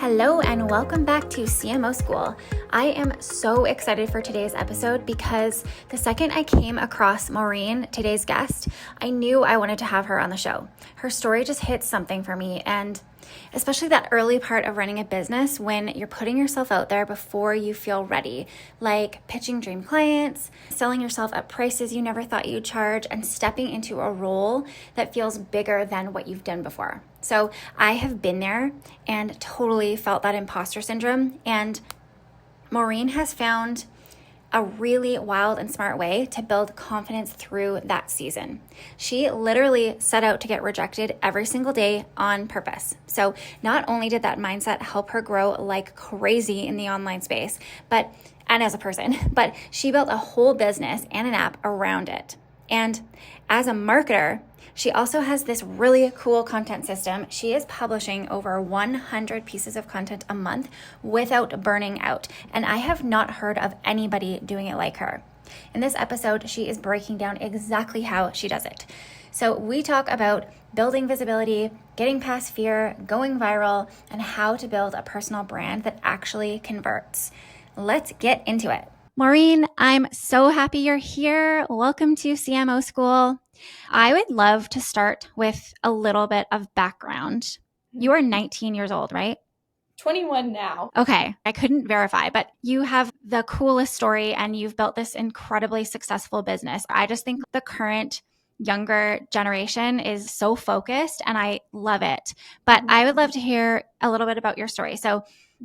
Hello and welcome back to CMO School. I am so excited for today's episode because the second I came across Maureen, today's guest, I knew I wanted to have her on the show. Her story just hit something for me, and especially that early part of running a business when you're putting yourself out there before you feel ready, like pitching dream clients, selling yourself at prices you never thought you'd charge, and stepping into a role that feels bigger than what you've done before. So I have been there and totally felt that imposter syndrome. And Maureen has found a really wild and smart way to build confidence through that season. She literally set out to get rejected every single day on purpose. So not only did that mindset help her grow like crazy in the online space, and as a person, but she built a whole business and an app around it. And as a marketer, she also has this really cool content system. She is publishing over 100 pieces of content a month without burning out. And I have not heard of anybody doing it like her. In this episode, she is breaking down exactly how she does it. So we talk about building visibility, getting past fear, going viral, and how to build a personal brand that actually converts. Let's get into it. Maureen, I'm so happy you're here. Welcome to CMO School. I would love to start with a little bit of background. You are 19 years old, right? 21 now. Okay, I couldn't verify, but you have the coolest story and you've built this incredibly successful business. I just think the current younger generation is so focused and I love it. But I would love to hear a little bit about your story. So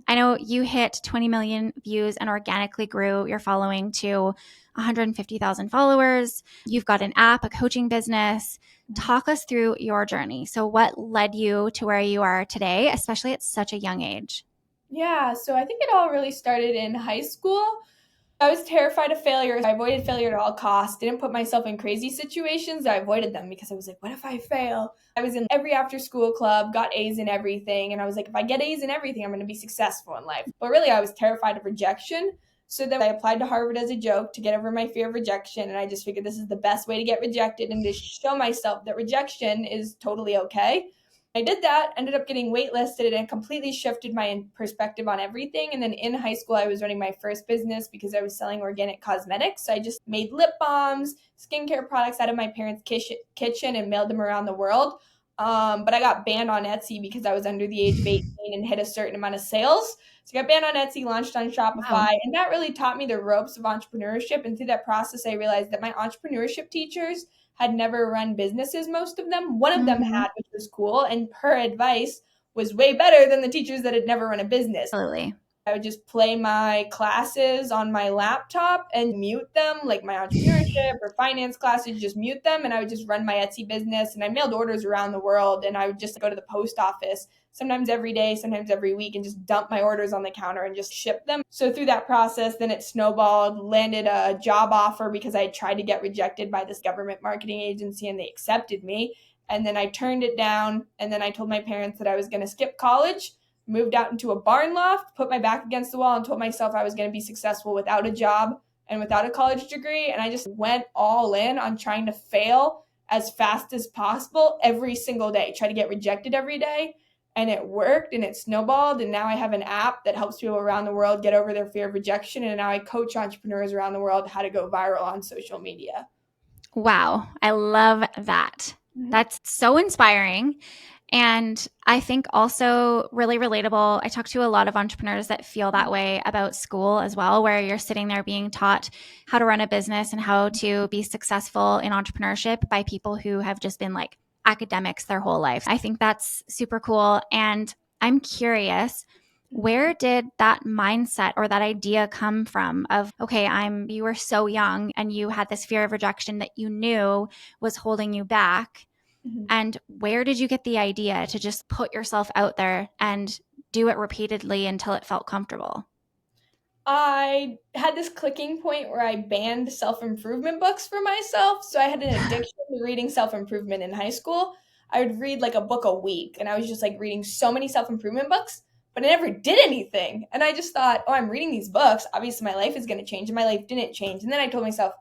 I know you hit 20 million views and organically grew your following to 150,000 followers. You've got an app, a coaching business. Talk us through your journey. So what led you to where you are today, especially at such a young age? Yeah, so I think it all really started in high school. I was terrified of failure. I avoided failure at all costs, didn't put myself in crazy situations. I avoided them because I was like, what if I fail? I was in every after school club, got A's in everything. And I was like, if I get A's in everything, I'm going to be successful in life. But really, I was terrified of rejection. So then I applied to Harvard as a joke to get over my fear of rejection. And I just figured this is the best way to get rejected and to show myself that rejection is totally okay. I did that, ended up getting waitlisted, and it completely shifted my perspective on everything. And then in high school, I was running my first business because I was selling organic cosmetics. So I just made lip balms, skincare products out of my parents' kitchen and mailed them around the world. But I got banned on Etsy because I was under the age of 18 and hit a certain amount of sales. So I got banned on Etsy, launched on Shopify, Wow. And that really taught me the ropes of entrepreneurship. And through that process, I realized that my entrepreneurship teachers had never run businesses, most of them. One of them had, which was cool. And her advice was way better than the teachers that had never run a business. Absolutely. I would just play my classes on my laptop and mute them, like my entrepreneurship or finance classes, just mute them. And I would just run my Etsy business, and I mailed orders around the world, and I would just go to the post office sometimes every day, sometimes every week, and just dump my orders on the counter and just ship them. So through that process, then it snowballed, landed a job offer because I tried to get rejected by this government marketing agency and they accepted me. And then I turned it down. And then I told my parents that I was going to skip college, moved out into a barn loft, put my back against the wall, and told myself I was going to be successful without a job and without a college degree. And I just went all in on trying to fail as fast as possible every single day, try to get rejected every day. And it worked and it snowballed. And now I have an app that helps people around the world get over their fear of rejection. And now I coach entrepreneurs around the world how to go viral on social media. Wow. I love that. That's so inspiring. And I think also really relatable. I talk to a lot of entrepreneurs that feel that way about school as well, where you're sitting there being taught how to run a business and how to be successful in entrepreneurship by people who have just been like academics their whole life. I think that's super cool. And I'm curious, where did that mindset or that idea come from of, okay, you were so young and you had this fear of rejection that you knew was holding you back. And where did you get the idea to just put yourself out there and do it repeatedly until it felt comfortable? I had this clicking point where I banned self-improvement books for myself. So I had an addiction to reading self-improvement in high school. I would read like a book a week, and I was just like reading so many self-improvement books, but I never did anything. And I just thought, oh, I'm reading these books. Obviously my life is going to change, and my life didn't change. And then I told myself,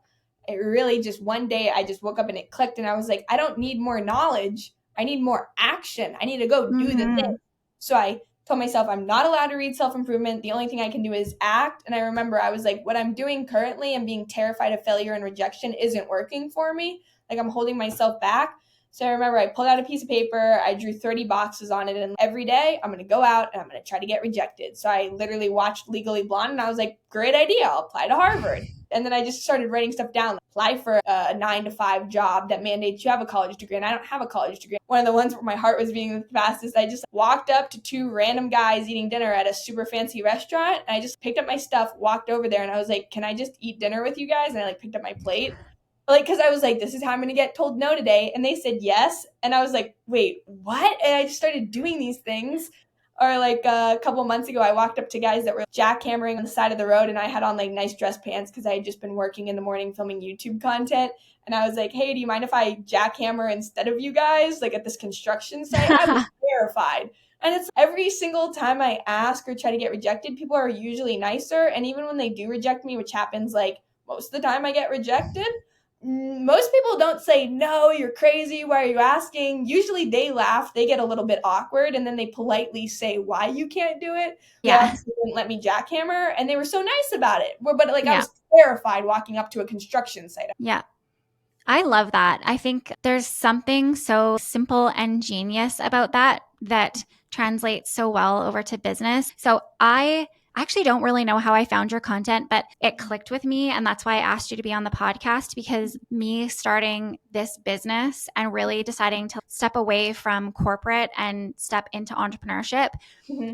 it really just one day I just woke up and it clicked, and I was like, I don't need more knowledge. I need more action. I need to go do the thing. So I Told myself I'm not allowed to read self-improvement. The only thing I can do is act. And I remember I was like, what I'm doing currently and being terrified of failure and rejection isn't working for me. Like I'm holding myself back. So I remember I pulled out a piece of paper, I drew 30 boxes on it, and every day I'm going to go out and I'm going to try to get rejected. So I literally watched Legally Blonde and I was like, great idea, I'll apply to Harvard. And then I just started writing stuff down. Apply for a 9-to-5 job that mandates you have a college degree, and I don't have a college degree. One of the ones where my heart was beating the fastest, I just walked up to 2 random guys eating dinner at a super fancy restaurant, and I just picked up my stuff, walked over there, and I was like, can I just eat dinner with you guys? And I like picked up my plate. Like, because I was like, this is how I'm going to get told no today. And they said yes. And I was like, wait, what? And I just started doing these things. Or like a couple months ago, I walked up to guys that were jackhammering on the side of the road, and I had on like nice dress pants because I had just been working in the morning filming YouTube content. And I was like, hey, do you mind if I jackhammer instead of you guys, like at this construction site? I was terrified. And it's every single time I ask or try to get rejected, people are usually nicer. And even when they do reject me, which happens like most of the time I get rejected, most people don't say, no, you're crazy, why are you asking? Usually they laugh, they get a little bit awkward, and then they politely say why you can't do it. They obviously didn't let me jackhammer, and they were so nice about it. But like I was terrified walking up to a construction site. Yeah. I love that. I think there's something so simple and genius about that translates so well over to business. So I actually don't really know how I found your content, but it clicked with me. And that's why I asked you to be on the podcast, because me starting this business and really deciding to step away from corporate and step into entrepreneurship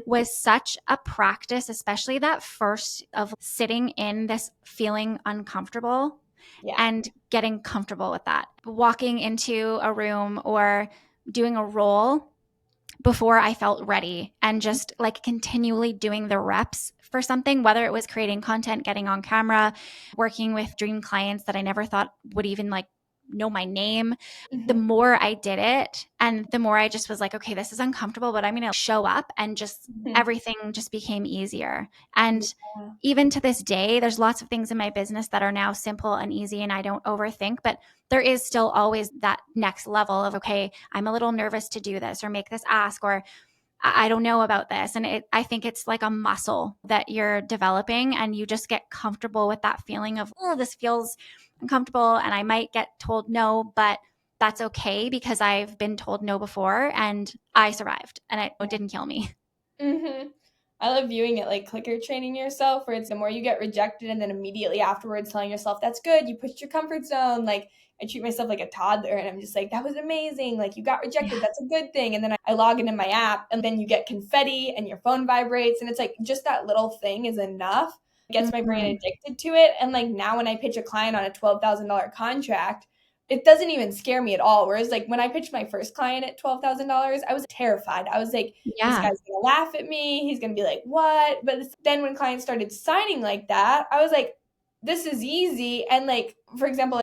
was such a practice, especially that first of sitting in this feeling uncomfortable. Yeah. And getting comfortable with that. Walking into a room or doing a role before I felt ready, and just like continually doing the reps for something, whether it was creating content, getting on camera, working with dream clients that I never thought would even like know my name. The more I did it, and the more I just was like, okay, this is uncomfortable, but I'm going to show up, and just everything just became easier. And even to this day, there's lots of things in my business that are now simple and easy, and I don't overthink, but there is still always that next level of, okay, I'm a little nervous to do this or make this ask, or I don't know about this. And I think it's like a muscle that you're developing, and you just get comfortable with that feeling of, oh, this feels uncomfortable and I might get told no, but that's okay because I've been told no before and I survived and it didn't kill me. I love viewing it like clicker training yourself, where it's the more you get rejected and then immediately afterwards telling yourself, that's good, you pushed your comfort zone. Like I treat myself like a toddler, and I'm just like, that was amazing. Like you got rejected. That's a good thing. And then I log into my app, and then you get confetti and your phone vibrates. And it's like, just that little thing is enough. It gets my brain addicted to it. And like now when I pitch a client on a $12,000 contract, it doesn't even scare me at all. Whereas like when I pitched my first client at $12,000, I was terrified. I was like, this guy's going to laugh at me. He's going to be like, what? But then when clients started signing like that, I was like, this is easy. And like, for example,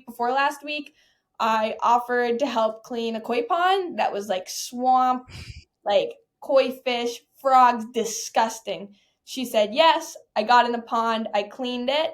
before last week, I offered to help clean a koi pond that was like swamp, like koi fish, frogs, disgusting. She said, yes, I got in the pond. I cleaned it.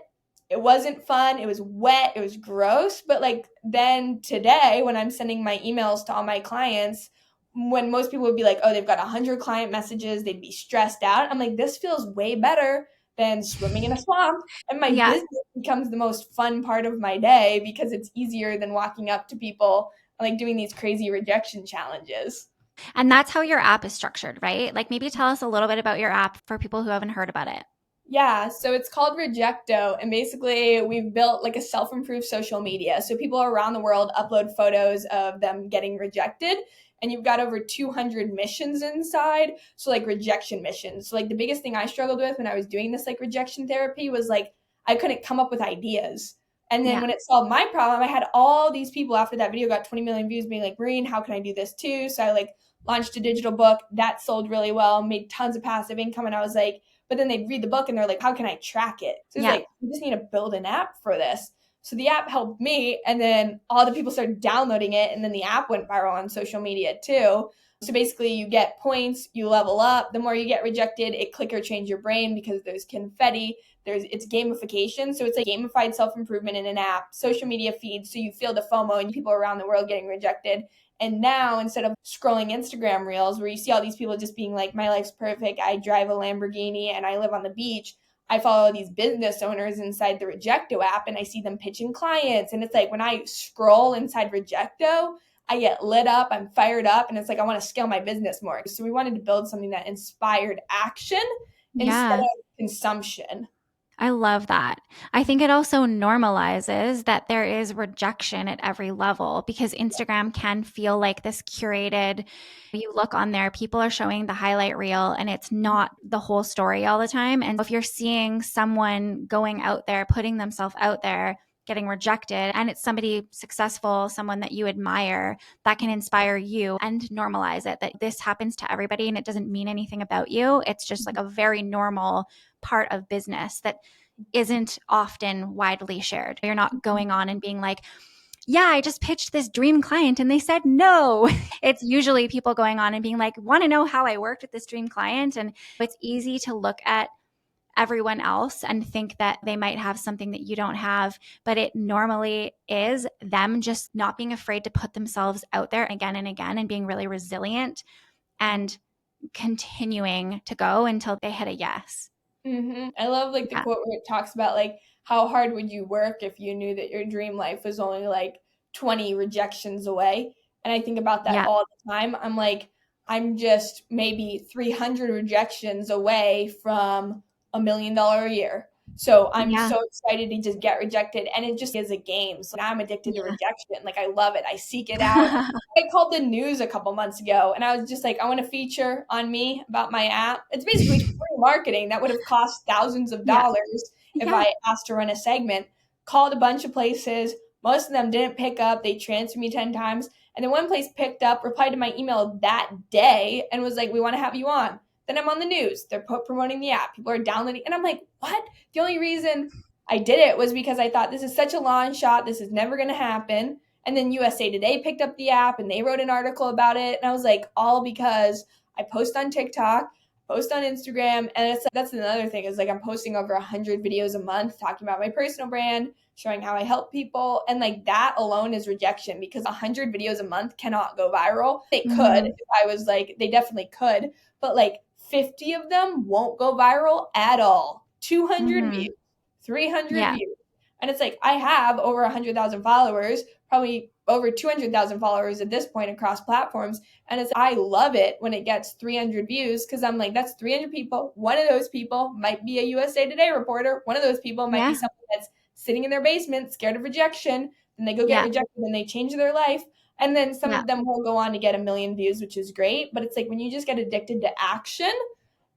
It wasn't fun. It was wet. It was gross. But like then today, when I'm sending my emails to all my clients, when most people would be like, oh, they've got 100 client messages, they'd be stressed out. I'm like, this feels way better than swimming in a swamp. And my business becomes the most fun part of my day because it's easier than walking up to people and like doing these crazy rejection challenges. And that's how your app is structured, right? Like maybe tell us a little bit about your app for people who haven't heard about it. Yeah, so it's called Rejecto, and basically we've built like a self-improved social media. So people around the world upload photos of them getting rejected, and you've got over 200 missions inside. So like rejection missions. So like the biggest thing I struggled with when I was doing this like rejection therapy was like I couldn't come up with ideas. And then when it solved my problem, I had all these people after that video got 20 million views being like, Maureen, how can I do this too? So I like launched a digital book that sold really well, made tons of passive income, and I was like, but then they'd read the book and they're like, how can I track it? So it's like, you just need to build an app for this. So the app helped me, and then all the people started downloading it, and then the app went viral on social media too. So basically you get points, you level up. The more you get rejected, it clicker change your brain because there's confetti, it's gamification. So it's like gamified self-improvement in an app, social media feeds. So you feel the FOMO and people around the world getting rejected. And now instead of scrolling Instagram reels where you see all these people just being like, my life's perfect, I drive a Lamborghini and I live on the beach, I follow these business owners inside the Rejecto app and I see them pitching clients. And it's like when I scroll inside Rejecto, I get lit up, I'm fired up, and it's like I want to scale my business more. So we wanted to build something that inspired action instead Yeah. of consumption. I love that. I think it also normalizes that there is rejection at every level because Instagram can feel like this curated. You look on there, people are showing the highlight reel and it's not the whole story all the time. And if you're seeing someone going out there, putting themselves out there, getting rejected, and it's somebody successful, someone that you admire, that can inspire you and normalize it that this happens to everybody and it doesn't mean anything about you. It's just like a very normal part of business that isn't often widely shared. You're not going on and being like, yeah, I just pitched this dream client and they said no. It's usually people going on and being like, want to know how I worked with this dream client? And it's easy to look at everyone else and think that they might have something that you don't have, but it normally is them just not being afraid to put themselves out there again and again and being really resilient and continuing to go until they hit a yes. I love like the Yeah. quote where it talks about like how hard would you work if you knew that your dream life was only like 20 rejections away. And I think about that Yeah. all the time. I'm like, I'm just maybe 300 rejections away from $1 million a year. So I'm Yeah. so excited to just get rejected. And it just is a game. So now I'm addicted to rejection. Like I love it. I seek it out. Yeah. I called the news a couple months ago and I was just like, I want a feature on me about my app. It's basically free marketing that would have cost thousands of Yeah. dollars if Yeah. I asked to run a segment. Called a bunch of places. Most of them didn't pick up. They transferred me 10 times. And then one place picked up, replied to my email that day, and was like, we want to have you on. Then I'm on the news. They're promoting the app. People are downloading. And I'm like, what? The only reason I did it was because I thought this is such a long shot. This is never going to happen. And then USA Today picked up the app and they wrote an article about it. And I was like, all because I post on TikTok, post on Instagram. And that's another thing is like I'm posting over 100 videos a month talking about my personal brand, showing how I help people. And like that alone is rejection because 100 videos a month cannot go viral. They could Mhm. if I was like, they definitely could, but like 50 of them won't go viral at all. 200 Mhm. views, 300 Yeah. views. And it's like I have over 100,000 followers, probably over 200,000 followers at this point across platforms. And I love it when it gets 300 views because I'm like, that's 300 people. One of those people might be a USA Today reporter. One of those people might be Yeah. someone that's sitting in their basement, scared of rejection. Then they go get Yeah. rejected and they change their life. And then some Yeah. of them will go on to get 1 million views, which is great. But it's like when you just get addicted to action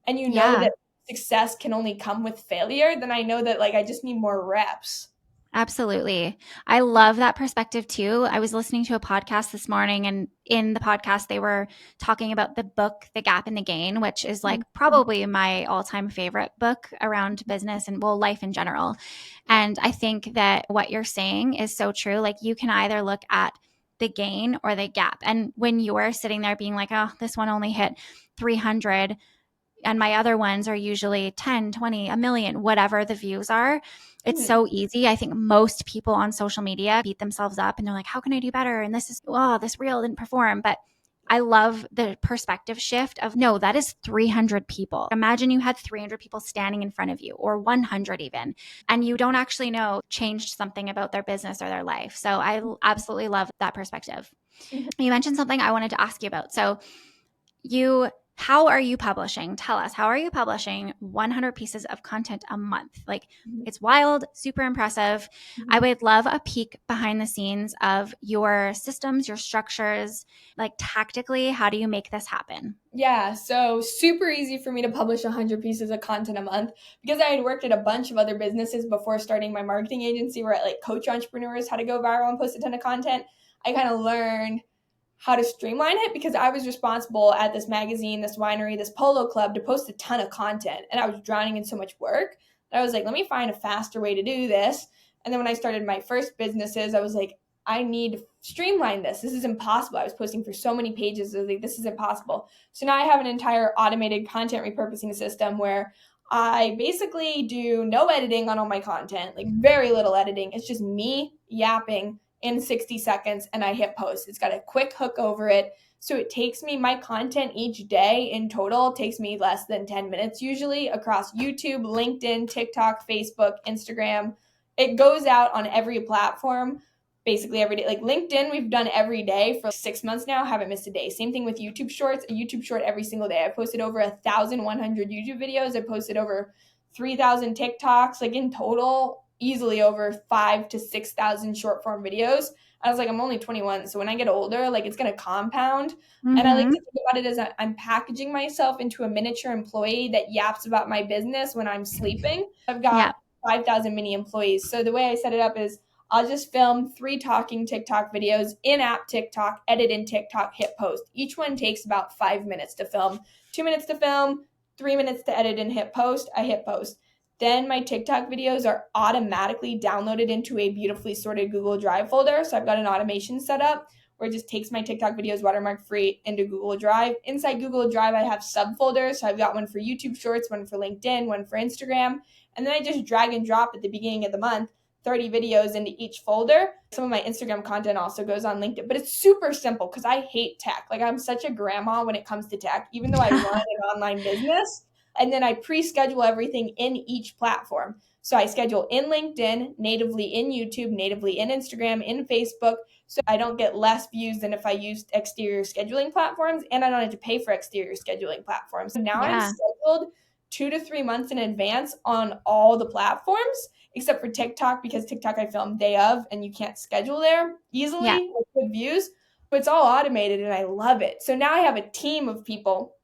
and you know Yeah. that success can only come with failure, then I know that like I just need more reps. Absolutely. I love that perspective too. I was listening to a podcast this morning, and in the podcast, they were talking about the book, The Gap and the Gain, which is like probably my all time favorite book around business and, well, life in general. And I think that what you're saying is so true. Like, you can either look at the gain or the gap. And when you're sitting there being like, oh, this one only hit 300, and my other ones are usually 10, 20, a million, whatever the views are. It's so easy. I think most people on social media beat themselves up and they're like, how can I do better? And this reel didn't perform. But I love the perspective shift of no, that is 300 people. Imagine you had 300 people standing in front of you, or 100 even, and you don't actually know changed something about their business or their life. So I absolutely love that perspective. You mentioned something I wanted to ask you about. So how are you publishing? Tell us, how are you publishing 100 pieces of content a month? Like, it's wild, super impressive. I would love a peek behind the scenes of your systems, your structures, like tactically, how do you make this happen? Yeah, so super easy for me to publish 100 pieces of content a month because I had worked at a bunch of other businesses before starting my marketing agency where I like coach entrepreneurs how to go viral and post a ton of content. I kind of learned how to streamline it because I was responsible at this magazine, this winery, this polo club to post a ton of content. And I was drowning in so much work that I was like, let me find a faster way to do this. And then when I started my first businesses, I was like, I need to streamline this. This is impossible. I was posting for so many pages. I was like, this is impossible. So now I have an entire automated content repurposing system where I basically do no editing on all my content, like very little editing. It's just me yapping in 60 seconds and I hit post. It's got a quick hook over it. So it takes me, my content each day in total takes me less than 10 minutes usually across YouTube, LinkedIn, TikTok, Facebook, Instagram. It goes out on every platform basically every day. Like LinkedIn, we've done every day for 6 months now, haven't missed a day. Same thing with YouTube Shorts, a YouTube Short every single day. I posted over 1,100 YouTube videos. I posted over 3,000 TikToks, like in total, easily over 5,000 to 6,000 short form videos. I was like, I'm only 21, so when I get older, like it's gonna compound. Mm-hmm. And I like to think about it as I'm packaging myself into a miniature employee that yaps about my business when I'm sleeping. I've got 5,000 mini employees. So the way I set it up is I'll just film 3 talking TikTok videos, in-app TikTok, edit in TikTok, hit post. Each one takes about 5 minutes to film, 2 minutes to film, 3 minutes to edit and hit post. I hit post. Then my TikTok videos are automatically downloaded into a beautifully sorted Google Drive folder. So I've got an automation set up where it just takes my TikTok videos watermark free into Google Drive. Inside Google Drive, I have subfolders. So I've got one for YouTube Shorts, one for LinkedIn, one for Instagram. And then I just drag and drop at the beginning of the month 30 videos into each folder. Some of my Instagram content also goes on LinkedIn, but it's super simple because I hate tech. Like I'm such a grandma when it comes to tech, even though I run an online business. And then I pre-schedule everything in each platform. So I schedule in LinkedIn, natively in YouTube, natively in Instagram, in Facebook. So I don't get less views than if I used exterior scheduling platforms, and I don't have to pay for exterior scheduling platforms. So now I'm scheduled 2 to 3 months in advance on all the platforms, except for TikTok, because TikTok I film day of and you can't schedule there easily with good views. But it's all automated and I love it. So now I have a team of people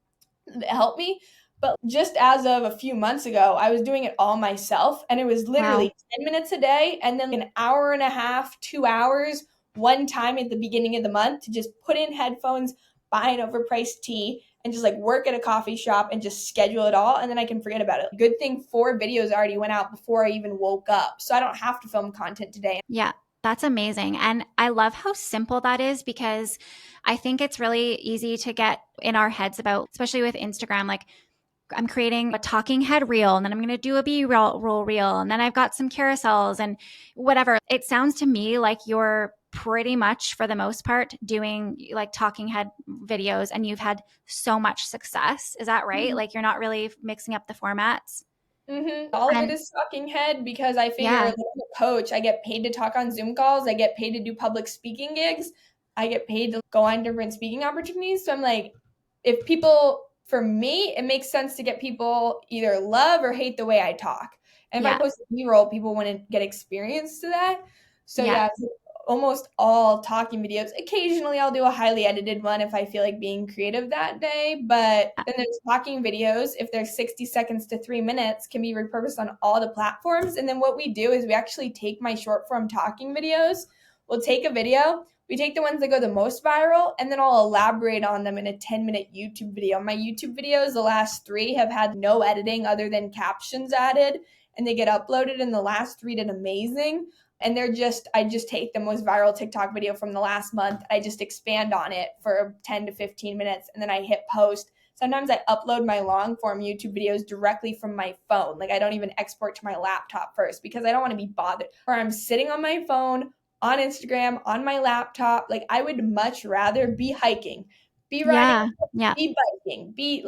that help me. But just as of a few months ago, I was doing it all myself, and it was literally 10 minutes a day and then an hour and a half, 2 hours, one time at the beginning of the month to just put in headphones, buy an overpriced tea, and just like work at a coffee shop and just schedule it all. And then I can forget about it. Good thing 4 videos already went out before I even woke up. So I don't have to film content today. Yeah, that's amazing. And I love how simple that is because I think it's really easy to get in our heads about, especially with Instagram, like I'm creating a talking head reel and then I'm going to do a B-roll reel and then I've got some carousels and whatever. It sounds to me like you're pretty much for the most part doing like talking head videos and you've had so much success. Is that right? Mm-hmm. Like you're not really mixing up the formats? All of it is talking head because I figure like I'm a coach. I get paid to talk on Zoom calls. I get paid to do public speaking gigs. I get paid to go on different speaking opportunities. So I'm like, if people, for me, it makes sense to get people either love or hate the way I talk. And if I post a B-roll, people want to get experience to that. So it's almost all talking videos. Occasionally I'll do a highly edited one if I feel like being creative that day, but then there's talking videos. If they're 60 seconds to 3 minutes, can be repurposed on all the platforms. And then what we do is we actually take my short form talking videos. We'll take a video, we take the ones that go the most viral, and then I'll elaborate on them in a 10-minute YouTube video. My YouTube videos, the last 3 have had no editing other than captions added, and they get uploaded, and the last 3 did amazing. And I just take the most viral TikTok video from the last month. I just expand on it for 10 to 15 minutes and then I hit post. Sometimes I upload my long form YouTube videos directly from my phone. Like I don't even export to my laptop first because I don't want to be bothered. Or I'm sitting on my phone, on Instagram, on my laptop. Like I would much rather be hiking, be riding, be biking, be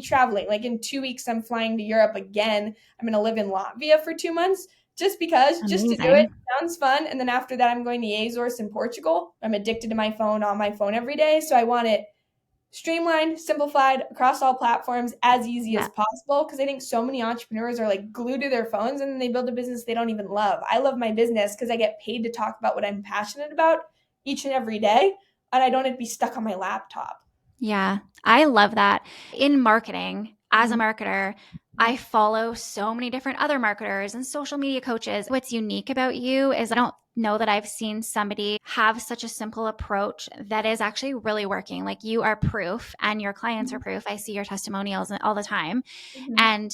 traveling. Like in 2 weeks, I'm flying to Europe again. I'm going to live in Latvia for 2 months. Just to do it. Sounds fun. And then after that, I'm going to the Azores in Portugal. I'm addicted to my phone on my phone every day. So I want it streamlined, simplified across all platforms, as easy as possible. Because I think so many entrepreneurs are like glued to their phones and then they build a business they don't even love. I love my business because I get paid to talk about what I'm passionate about each and every day. And I don't have to be stuck on my laptop. Yeah, I love that. In marketing, as a marketer, I follow so many different other marketers and social media coaches. What's unique about you is I don't know that I've seen somebody have such a simple approach that is actually really working. Like you are proof and your clients are proof. I see your testimonials all the time. And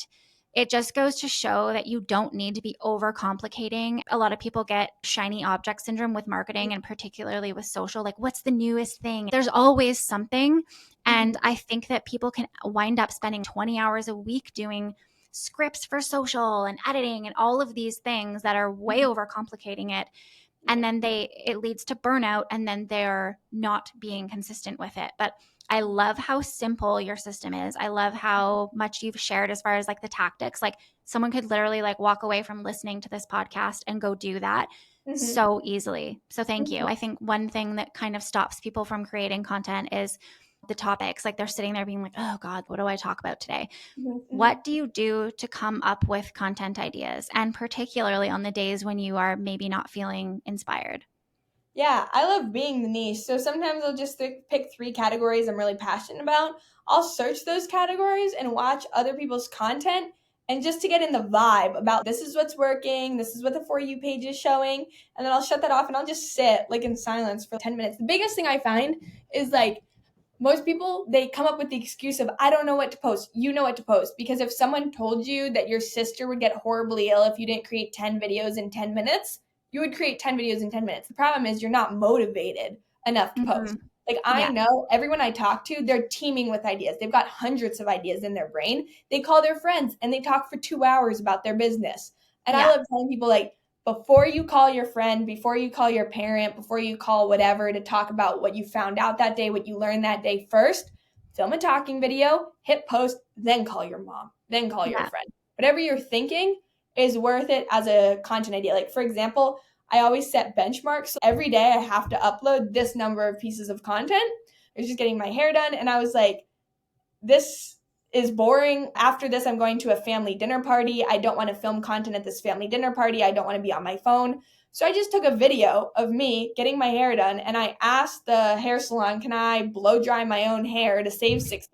it just goes to show that you don't need to be overcomplicating. A lot of people get shiny object syndrome with marketing and particularly with social. Like, what's the newest thing? There's always something. And I think that people can wind up spending 20 hours a week doing scripts for social and editing and all of these things that are way overcomplicating it. and then it leads to burnout, and then they're not being consistent with it. But I love how simple your system is. I love how much you've shared as far as like the tactics. Like someone could literally like walk away from listening to this podcast and go do that so easily. So thank you. I think one thing that kind of stops people from creating content is the topics. Like they're sitting there being like, oh God, what do I talk about today? What do you do to come up with content ideas? And particularly on the days when you are maybe not feeling inspired? Yeah, I love being the niche. So sometimes I'll just pick 3 categories I'm really passionate about. I'll search those categories and watch other people's content, and just to get in the vibe about this is what's working, this is what the For You page is showing. And then I'll shut that off and I'll just sit like in silence for 10 minutes. The biggest thing I find is like most people, they come up with the excuse of, I don't know what to post. You know what to post. Because if someone told you that your sister would get horribly ill if you didn't create 10 videos in 10 minutes, you would create 10 videos in 10 minutes. The problem is you're not motivated enough to post. Like I know everyone I talk to, they're teeming with ideas. They've got hundreds of ideas in their brain. They call their friends and they talk for 2 hours about their business. And I love telling people like, before you call your friend, before you call your parent, before you call whatever to talk about what you found out that day, what you learned that day, first, film a talking video, hit post, then call your mom, then call your friend. Whatever you're thinking is worth it as a content idea. Like, for example, I always set benchmarks. So every day I have to upload this number of pieces of content. I was just getting my hair done, and I was like, this is boring. After this, I'm going to a family dinner party. I don't want to film content at this family dinner party. I don't want to be on my phone. So I just took a video of me getting my hair done, and I asked the hair salon, can I blow dry my own hair to save $60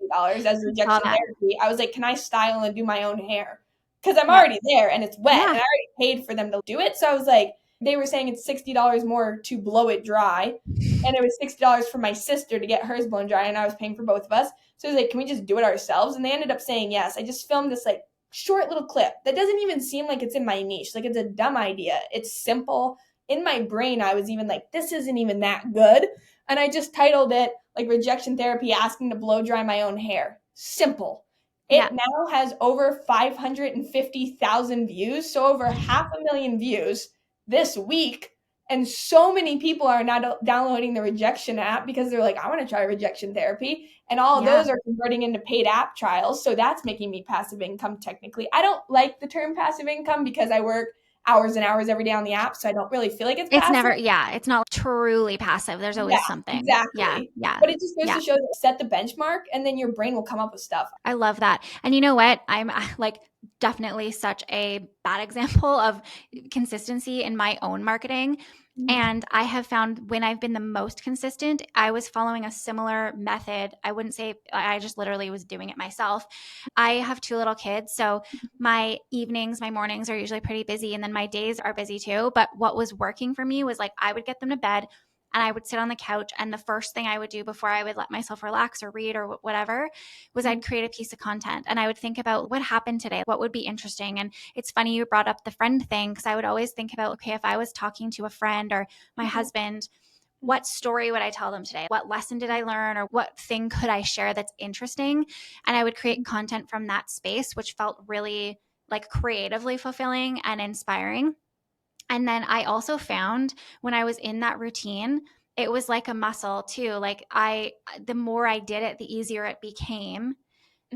as rejection therapy? I was like, can I style and do my own hair? Because I'm already there and it's wet and I already paid for them to do it. So I was like, they were saying it's $60 more to blow it dry. And it was $60 for my sister to get hers blown dry, and I was paying for both of us. So I was like, can we just do it ourselves? And they ended up saying yes. I just filmed this like short little clip that doesn't even seem like it's in my niche. Like it's a dumb idea. It's simple. In my brain, I was even like, this isn't even that good. And I just titled it like Rejection Therapy Asking to Blow Dry My Own Hair. Simple. It now has over 550,000 views. So over 500,000 views this week. And so many people are now downloading the Rejection app because they're like, I want to try rejection therapy. And all of those are converting into paid app trials. So that's making me passive income technically. I don't like the term passive income because I work hours and hours every day on the app. So I don't really feel like it's passive. It's not truly passive. There's always something. Exactly. But it just goes to show that set the benchmark and then your brain will come up with stuff. I love that. And you know what? I'm like definitely such a bad example of consistency in my own marketing. And I have found when I've been the most consistent, I was following a similar method. I wouldn't say I just literally was doing it myself. I have 2 little kids. So my evenings, my mornings are usually pretty busy, and then my days are busy too. But what was working for me was like I would get them to bed and I would sit on the couch, and the first thing I would do before I would let myself relax or read or whatever was I'd create a piece of content, and I would think about what happened today, what would be interesting. And it's funny you brought up the friend thing, because I would always think about, okay, if I was talking to a friend or my husband, what story would I tell them today? What lesson did I learn, or what thing could I share that's interesting? And I would create content from that space, which felt really like creatively fulfilling and inspiring. And then I also found when I was in that routine, it was like a muscle too. Like the more I did it, the easier it became,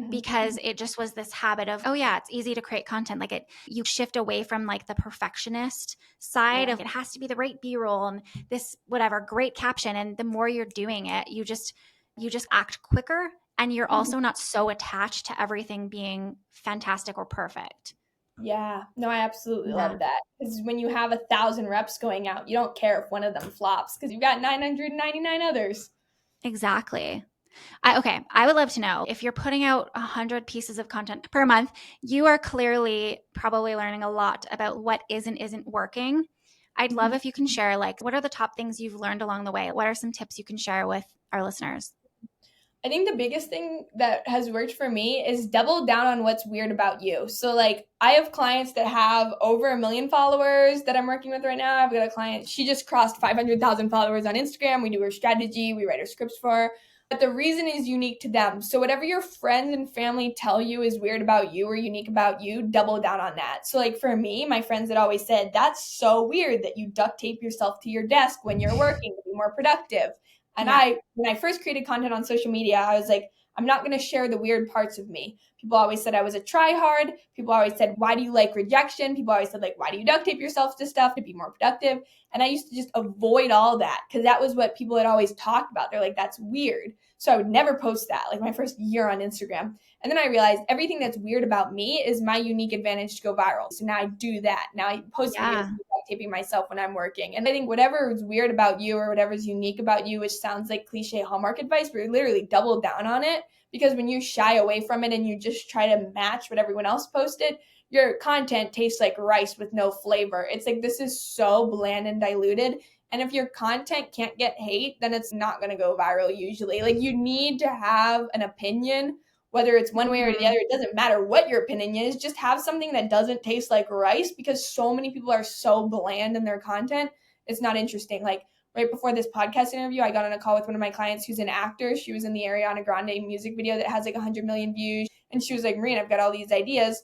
because it just was this habit of, oh yeah, it's easy to create content. Like you shift away from like the perfectionist side of it has to be the right B-roll and this whatever great caption. And the more you're doing it, you just act quicker, and you're also not so attached to everything being fantastic or perfect. Yeah, no, I absolutely love that. Because when you have 1,000 reps going out, you don't care if one of them flops because you've got 999 others. Exactly. I would love to know, if you're putting out 100 pieces of content per month, you are clearly probably learning a lot about what is and isn't working. I'd love if you can share, like, what are the top things you've learned along the way? What are some tips you can share with our listeners? I think the biggest thing that has worked for me is double down on what's weird about you. So like I have clients that have over 1 million followers that I'm working with right now. I've got a client, she just crossed 500,000 followers on Instagram. We do her strategy. We write her scripts for her. but the reason is unique to them. So whatever your friends and family tell you is weird about you or unique about you, double down on that. So like for me, my friends had always said, that's so weird that you duct tape yourself to your desk when you're working to be more productive. And Yeah. when I first created content on social media, I was like, I'm not going to share the weird parts of me. People always said I was a tryhard. People always said, why do you like rejection? People always said, like, why do you duct tape yourself to stuff to be more productive? And I used to just avoid all that because that was what people had always talked about. They're like, that's weird. So I would never post that, like my first year on Instagram. And then I realized everything that's weird about me is my unique advantage to go viral. So now I do that. Now I post videos of taping myself when I'm working. And I think whatever is weird about you or whatever is unique about you, which sounds like cliche Hallmark advice, but literally double down on it. Because when you shy away from it and you just try to match what everyone else posted, your content tastes like rice with no flavor. It's like, this is so bland and diluted. And if your content can't get hate, then it's not going to go viral usually. Like you need to have an opinion, whether it's one way or the other. It doesn't matter what your opinion is. Just have something that doesn't taste like rice because so many people are so bland in their content. It's not interesting. Like right before this podcast interview, I got on a call with one of my clients who's an actor. She was in the Ariana Grande music video that has like 100 million views. And she was like, Maureen, I've got all these ideas.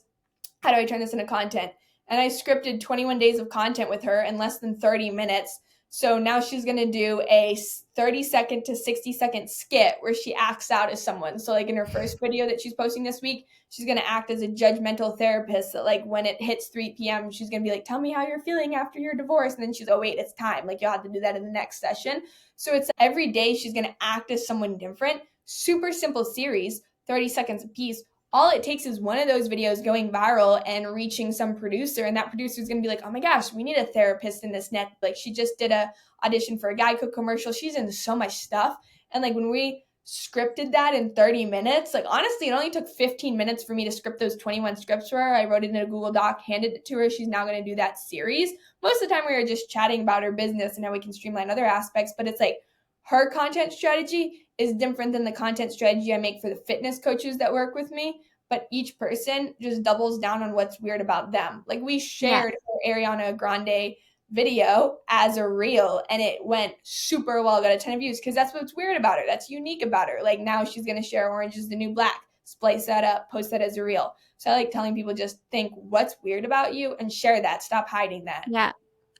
How do I turn this into content? And I scripted 21 days of content with her in less than 30 minutes. So now she's going to do a 30-second to 60-second skit where she acts out as someone. So like in her first video that she's posting this week, she's going to act as a judgmental therapist that like when it hits 3 p.m., she's going to be like, tell me how you're feeling after your divorce. And then she's, oh, wait, it's time. Like you'll have to do that in the next session. So it's every day she's going to act as someone different. Super simple series, 30 seconds a piece. All it takes is one of those videos going viral and reaching some producer, and that producer is going to be like, oh my gosh, we need a therapist in this net. Like she just did a audition for a Geico commercial. She's in so much stuff. And like when we scripted that in 30 minutes, like honestly, it only took 15 minutes for me to script those 21 scripts for her. I wrote it in a Google Doc, handed it to her. She's now going to do that series. Most of the time we were just chatting about her business and how we can streamline other aspects, but it's like her content strategy is different than the content strategy I make for the fitness coaches that work with me. But each person just doubles down on what's weird about them. Like we shared her Ariana Grande video as a reel and it went super well, got a ton of views because that's what's weird about her. That's unique about her. Like now she's going to share Orange is the New Black, splice that up, post that as a reel. So I like telling people just think what's weird about you and share that. Stop hiding that. Yeah.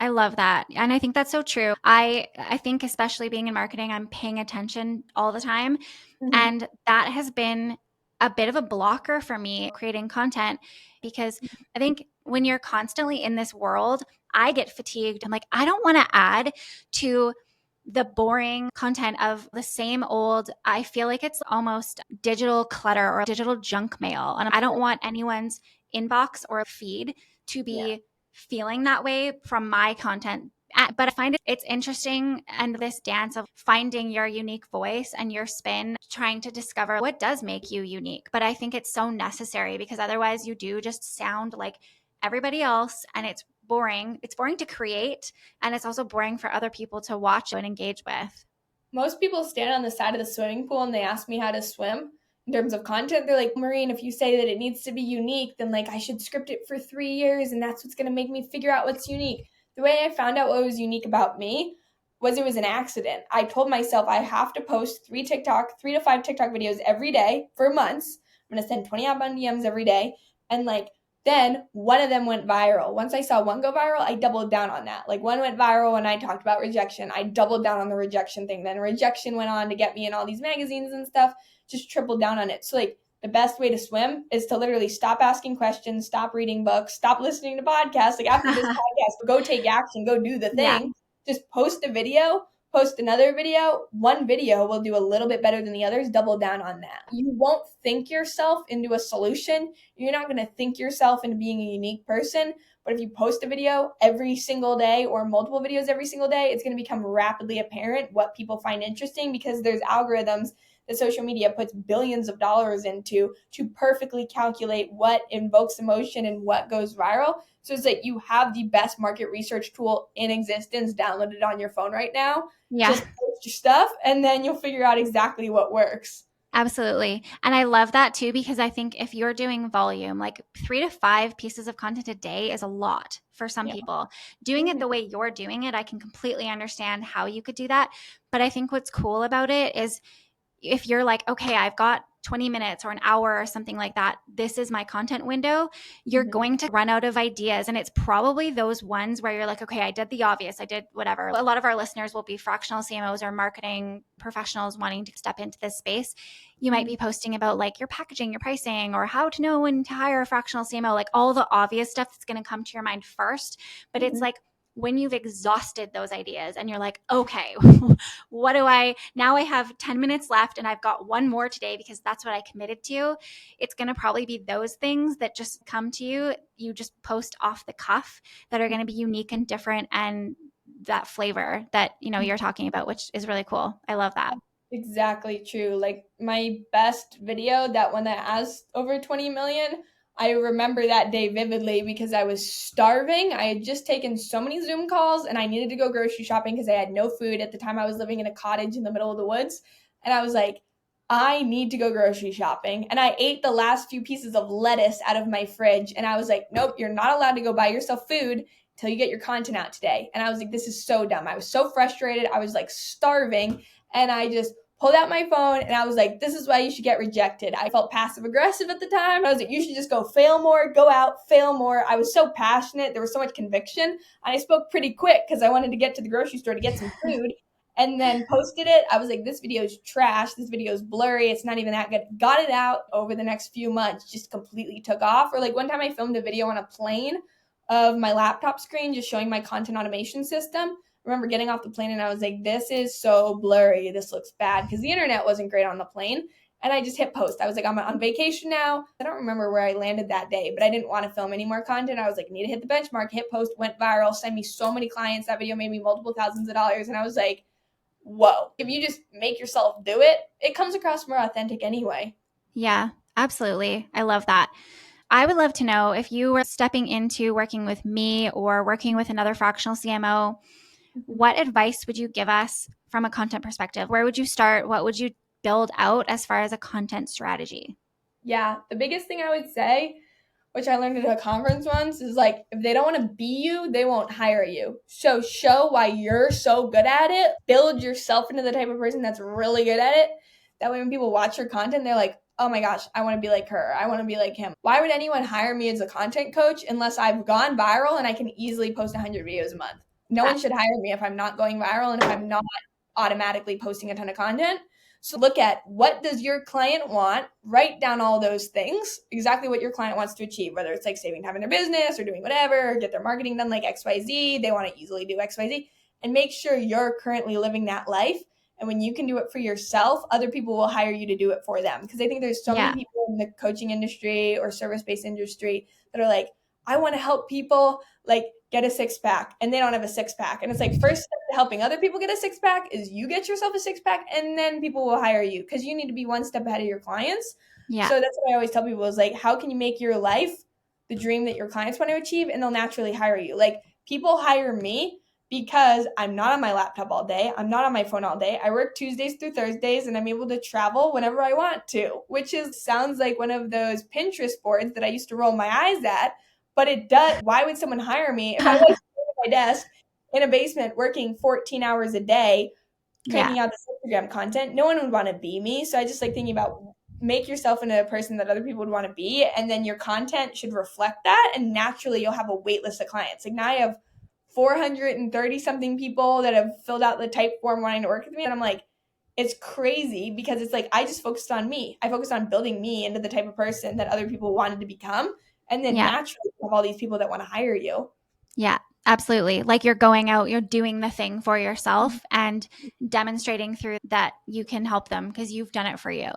I love that. And I think that's so true. I think especially being in marketing, I'm paying attention all the time. Mm-hmm. And that has been a bit of a blocker for me creating content because I think when you're constantly in this world, I get fatigued. I'm like, I don't want to add to the boring content of the same old. I feel like it's almost digital clutter or digital junk mail. And I don't want anyone's inbox or feed to be feeling that way from my content. But I find it's interesting and this dance of finding your unique voice and your spin, trying to discover what does make you unique. But I think it's so necessary because otherwise you do just sound like everybody else and it's boring. It's boring to create and it's also boring for other people to watch and engage with. Most people stand on the side of the swimming pool and they ask me how to swim. In terms of content, they're like, Maureen, if you say that it needs to be unique, then like I should script it for 3 years and that's what's going to make me figure out what's unique. The way I found out what was unique about me was it was an accident. I told myself I have to post 3 to 5 TikTok videos every day for months. I'm going to send 20 outbound DMs every day. And like, then one of them went viral. Once I saw one go viral, I doubled down on that. Like one went viral when I talked about rejection. I doubled down on the rejection thing. Then rejection went on to get me in all these magazines and stuff. Just tripled down on it. So like the best way to swim is to literally stop asking questions, stop reading books, stop listening to podcasts. Like after this podcast, go take action, go do the thing. Yeah. Just post a video, post another video. One video will do a little bit better than the others. Double down on that. You won't think yourself into a solution. You're not going to think yourself into being a unique person. But if you post a video every single day or multiple videos every single day, it's going to become rapidly apparent what people find interesting because there's algorithms that social media puts billions of dollars into to perfectly calculate what invokes emotion and what goes viral. So it's like you have the best market research tool in existence downloaded on your phone right now. Yeah. Just post your stuff and then you'll figure out exactly what works. Absolutely. And I love that too, because I think if you're doing volume, like 3 to 5 pieces of content a day is a lot for some people. Doing it the way you're doing it, I can completely understand how you could do that. But I think what's cool about it is if you're like, okay, I've got 20 minutes or an hour or something like that, this is my content window, you're going to run out of ideas. And it's probably those ones where you're like, okay, I did the obvious, I did whatever. A lot of our listeners will be fractional CMOs or marketing professionals wanting to step into this space. You might be posting about like your packaging, your pricing, or how to know when to hire a fractional CMO, like all the obvious stuff that's going to come to your mind first. But it's like, when you've exhausted those ideas and you're like, okay, what do now I have 10 minutes left and I've got one more today because that's what I committed to. It's going to probably be those things that just come to you. You just post off the cuff that are going to be unique and different, and that flavor that, you're talking about, which is really cool. I love that. Exactly true. Like my best video, that one that has over 20 million, I remember that day vividly because I was starving. I had just taken so many Zoom calls and I needed to go grocery shopping because I had no food. At the time, I was living in a cottage in the middle of the woods. And I was like, I need to go grocery shopping. And I ate the last few pieces of lettuce out of my fridge. And I was like, nope, you're not allowed to go buy yourself food until you get your content out today. And I was like, this is so dumb. I was so frustrated. I was like starving. And I just pulled out my phone and I was like, this is why you should get rejected. I felt passive aggressive at the time. I was like, you should just go fail more, go out, fail more. I was so passionate. There was so much conviction. And I spoke pretty quick because I wanted to get to the grocery store to get some food, and then posted it. I was like, this video is trash. This video is blurry. It's not even that good. Got it out over the next few months, just completely took off. Or like one time I filmed a video on a plane of my laptop screen, just showing my content automation system. Remember getting off the plane and I was like, this is so blurry. This looks bad because the internet wasn't great on the plane. And I just hit post. I was like, I'm on vacation now. I don't remember where I landed that day, but I didn't want to film any more content. I was like, need to hit the benchmark, hit post, went viral, sent me so many clients. That video made me multiple thousands of dollars. And I was like, whoa, if you just make yourself do it, it comes across more authentic anyway. Yeah, absolutely. I love that. I would love to know if you were stepping into working with me or working with another fractional CMO, what advice would you give us from a content perspective? Where would you start? What would you build out as far as a content strategy? Yeah, the biggest thing I would say, which I learned at a conference once, is like, if they don't want to be you, they won't hire you. So show why you're so good at it. Build yourself into the type of person that's really good at it. That way when people watch your content, they're like, oh my gosh, I want to be like her. I want to be like him. Why would anyone hire me as a content coach unless I've gone viral and I can easily post 100 videos a month? No one should hire me if I'm not going viral and if I'm not automatically posting a ton of content. So look at, what does your client want? Write down all those things, exactly what your client wants to achieve, whether it's like saving time in their business or doing whatever, or get their marketing done like XYZ. They want to easily do XYZ, and make sure you're currently living that life. And when you can do it for yourself, other people will hire you to do it for them. Because I think there's so many people in the coaching industry or service-based industry that are like, I want to help people like get a six-pack, and they don't have a six-pack. And it's like, first step to helping other people get a six-pack is you get yourself a six-pack, and then people will hire you because you need to be one step ahead of your clients. Yeah. So that's what I always tell people is like, how can you make your life the dream that your clients want to achieve, and they'll naturally hire you. Like, people hire me because I'm not on my laptop all day. I'm not on my phone all day. I work Tuesdays through Thursdays, and I'm able to travel whenever I want to, which sounds like one of those Pinterest boards that I used to roll my eyes at, but it does. Why would someone hire me if I was at my desk in a basement working 14 hours a day, cranking out this Instagram content? No one would want to be me. So I just like thinking about, make yourself into a person that other people would want to be, and then your content should reflect that, and naturally you'll have a wait list of clients. Like now I have 430 something people that have filled out the type form wanting to work with me. And I'm like, it's crazy because it's like, I just focused on me. I focused on building me into the type of person that other people wanted to become. And then naturally you have all these people that want to hire you. Yeah, absolutely. Like you're going out, you're doing the thing for yourself and demonstrating through that you can help them because you've done it for you.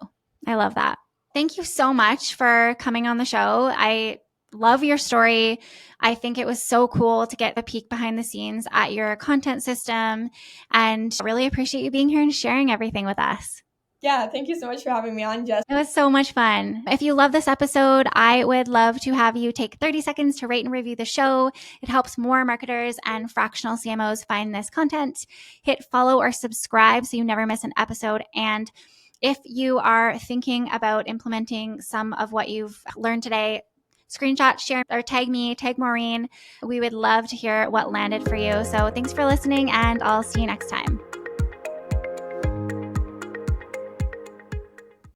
I love that. Thank you so much for coming on the show. I love your story. I think it was so cool to get a peek behind the scenes at your content system, and really appreciate you being here and sharing everything with us. Yeah, thank you so much for having me on, Jess. It was so much fun. If you love this episode, I would love to have you take 30 seconds to rate and review the show. It helps more marketers and fractional CMOs find this content. Hit follow or subscribe so you never miss an episode. And if you are thinking about implementing some of what you've learned today, screenshot, share, or tag me, tag Maureen. We would love to hear what landed for you. So thanks for listening, and I'll see you next time.